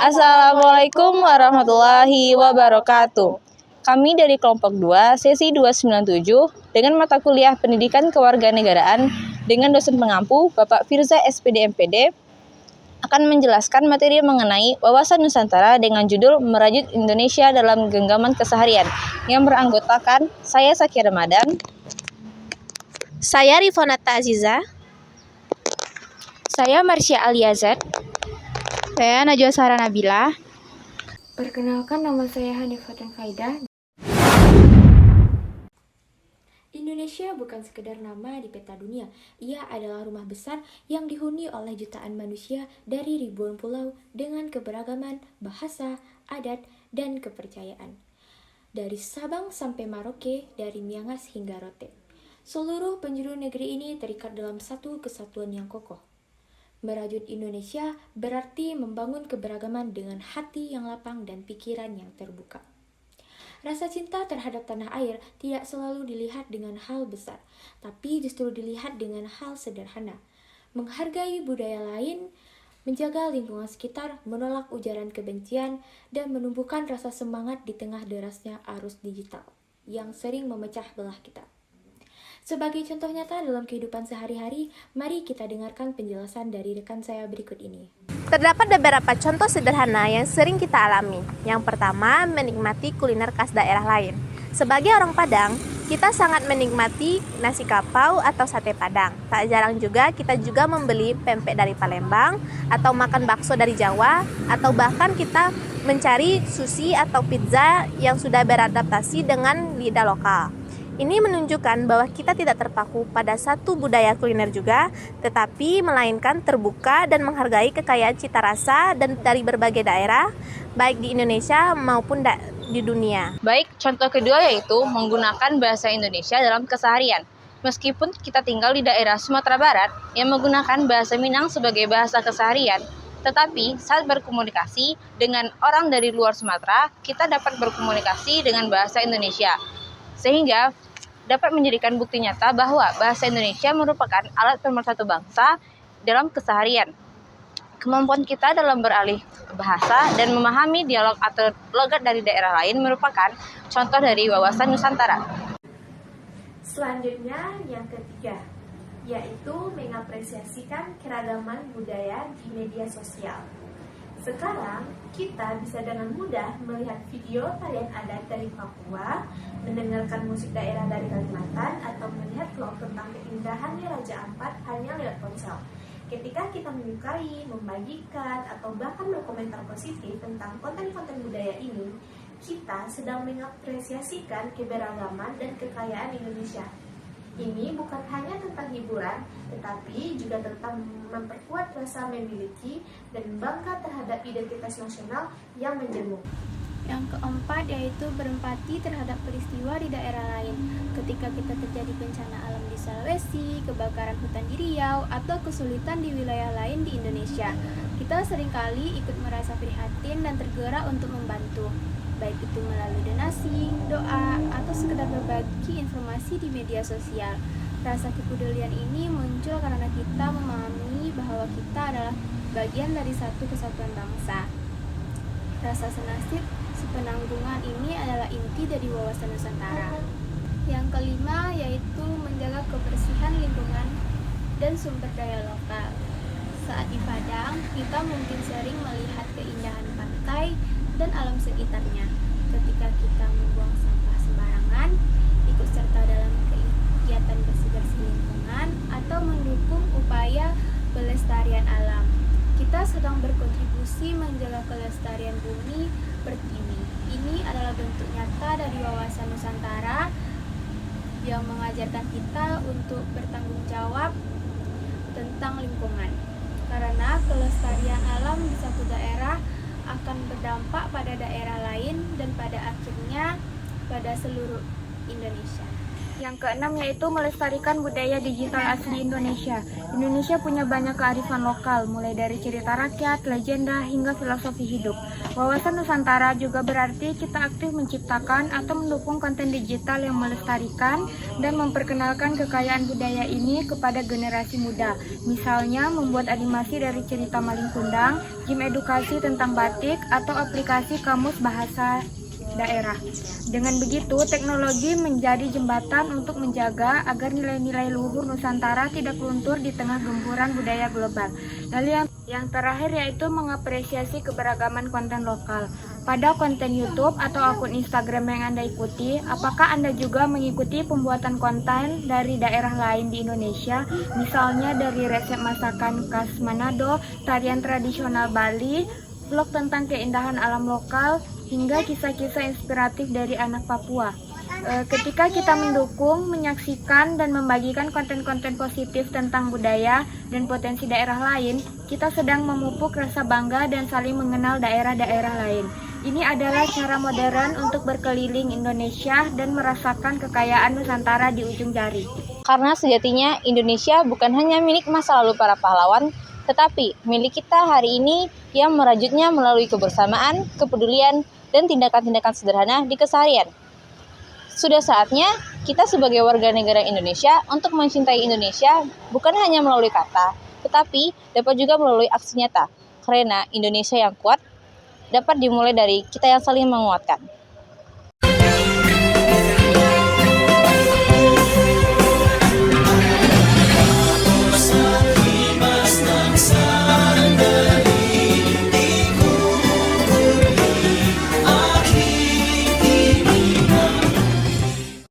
Assalamualaikum warahmatullahi wabarakatuh. Kami dari kelompok 2, sesi 297 dengan mata kuliah Pendidikan Kewarganegaraan dengan dosen pengampu Bapak Firza SPD MPD akan menjelaskan materi mengenai wawasan Nusantara dengan judul Merajut Indonesia dalam Genggaman Keseharian yang beranggotakan saya Sakia Ramadan, saya Rifonata Aziza, saya Marsya Aliazad, saya Najwa Sarah Nabila. Perkenalkan, nama saya Hanifatun Faidah. Indonesia bukan sekedar nama di peta dunia. Ia adalah rumah besar yang dihuni oleh jutaan manusia dari ribuan pulau dengan keberagaman bahasa, adat, dan kepercayaan. Dari Sabang sampai Merauke, dari Miangas hingga Rote. Seluruh penjuru negeri ini terikat dalam satu kesatuan yang kokoh. Merajut Indonesia berarti membangun keberagaman dengan hati yang lapang dan pikiran yang terbuka. Rasa cinta terhadap tanah air tidak selalu dilihat dengan hal besar, tapi justru dilihat dengan hal sederhana. Menghargai budaya lain, menjaga lingkungan sekitar, menolak ujaran kebencian, dan menumbuhkan rasa semangat di tengah derasnya arus digital yang sering memecah belah kita. Sebagai contoh nyata dalam kehidupan sehari-hari, mari kita dengarkan penjelasan dari rekan saya berikut ini. Terdapat beberapa contoh sederhana yang sering kita alami. Yang pertama, menikmati kuliner khas daerah lain. Sebagai orang Padang, kita sangat menikmati nasi kapau atau sate Padang. Tak jarang juga kita juga membeli pempek dari Palembang, atau makan bakso dari Jawa, atau bahkan kita mencari sushi atau pizza yang sudah beradaptasi dengan lidah lokal. Ini menunjukkan bahwa kita tidak terpaku pada satu budaya kuliner juga, tetapi melainkan terbuka dan menghargai kekayaan cita rasa dan dari berbagai daerah, baik di Indonesia maupun di dunia. Baik, contoh kedua yaitu menggunakan bahasa Indonesia dalam keseharian. Meskipun kita tinggal di daerah Sumatera Barat yang menggunakan bahasa Minang sebagai bahasa keseharian, tetapi saat berkomunikasi dengan orang dari luar Sumatera, kita dapat berkomunikasi dengan bahasa Indonesia. Sehingga dapat menjadikan bukti nyata bahwa bahasa Indonesia merupakan alat pemersatu bangsa dalam keseharian. Kemampuan kita dalam beralih bahasa dan memahami dialog atau logat dari daerah lain merupakan contoh dari wawasan Nusantara. Selanjutnya yang ketiga, yaitu mengapresiasikan keragaman budaya di media sosial. Sekarang, kita bisa dengan mudah melihat video tarian adat dari Papua, mendengarkan musik daerah dari Kalimantan, atau melihat vlog tentang keindahannya Raja Ampat hanya lewat ponsel. Ketika kita menyukai, membagikan, atau bahkan berkomentar positif tentang konten-konten budaya ini, kita sedang mengapresiasikan keberagaman dan kekayaan Indonesia. Ini bukan hanya tentang hiburan, tetapi juga tentang memperkuat rasa memiliki dan bangga terhadap identitas nasional yang menjemuk. Yang keempat yaitu berempati terhadap peristiwa di daerah lain. Ketika kita terjadi bencana alam di Sulawesi, kebakaran hutan di Riau, atau kesulitan di wilayah lain di Indonesia, kita seringkali ikut merasa prihatin dan tergerak untuk membantu, baik itu melalui donasi, doa, atau sekedar berbagi informasi di media sosial. Rasa kepedulian ini muncul karena kita memahami bahwa kita adalah bagian dari satu kesatuan bangsa. Rasa senasib sepenanggungan ini adalah inti dari wawasan Nusantara. Yang kelima yaitu menjaga kebersihan lingkungan dan sumber daya lokal. Saat di Padang, kita mungkin sering melihat keindahan pantai dan alam sekitarnya. Ketika kita membuang sampah sembarangan, ikut serta dalam kegiatan bersih-bersih lingkungan, atau mendukung upaya pelestarian alam, kita sedang berkontribusi menjaga kelestarian bumi pertiwi. Ini adalah bentuk nyata dari wawasan Nusantara yang mengajarkan kita untuk bertanggung jawab tentang lingkungan. Karena kelestarian alam di satu daerah akan berdampak pada daerah lain dan pada akhirnya pada seluruh Indonesia. Yang keenam yaitu melestarikan budaya digital asli Indonesia. Indonesia punya banyak kearifan lokal, mulai dari cerita rakyat, legenda, hingga filosofi hidup. Wawasan Nusantara juga berarti kita aktif menciptakan atau mendukung konten digital yang melestarikan dan memperkenalkan kekayaan budaya ini kepada generasi muda. Misalnya membuat animasi dari cerita Malin Kundang, game edukasi tentang batik, atau aplikasi kamus bahasa daerah. Dengan begitu, teknologi menjadi jembatan untuk menjaga agar nilai-nilai luhur Nusantara tidak luntur di tengah gempuran budaya global. Lalu yang terakhir yaitu mengapresiasi keberagaman konten lokal. Pada konten YouTube atau akun Instagram yang Anda ikuti, apakah Anda juga mengikuti pembuatan konten dari daerah lain di Indonesia? Misalnya dari resep masakan khas Manado, tarian tradisional Bali, vlog tentang keindahan alam lokal, hingga kisah-kisah inspiratif dari anak Papua. Ketika kita mendukung, menyaksikan, dan membagikan konten-konten positif tentang budaya dan potensi daerah lain, kita sedang memupuk rasa bangga dan saling mengenal daerah-daerah lain. Ini adalah cara modern untuk berkeliling Indonesia dan merasakan kekayaan Nusantara di ujung jari. Karena sejatinya Indonesia bukan hanya milik masa lalu para pahlawan, tetapi milik kita hari ini yang merajutnya melalui kebersamaan, kepedulian, dan tindakan-tindakan sederhana di keseharian. Sudah saatnya kita sebagai warga negara Indonesia untuk mencintai Indonesia bukan hanya melalui kata, tetapi dapat juga melalui aksi nyata. Karena Indonesia yang kuat dapat dimulai dari kita yang saling menguatkan.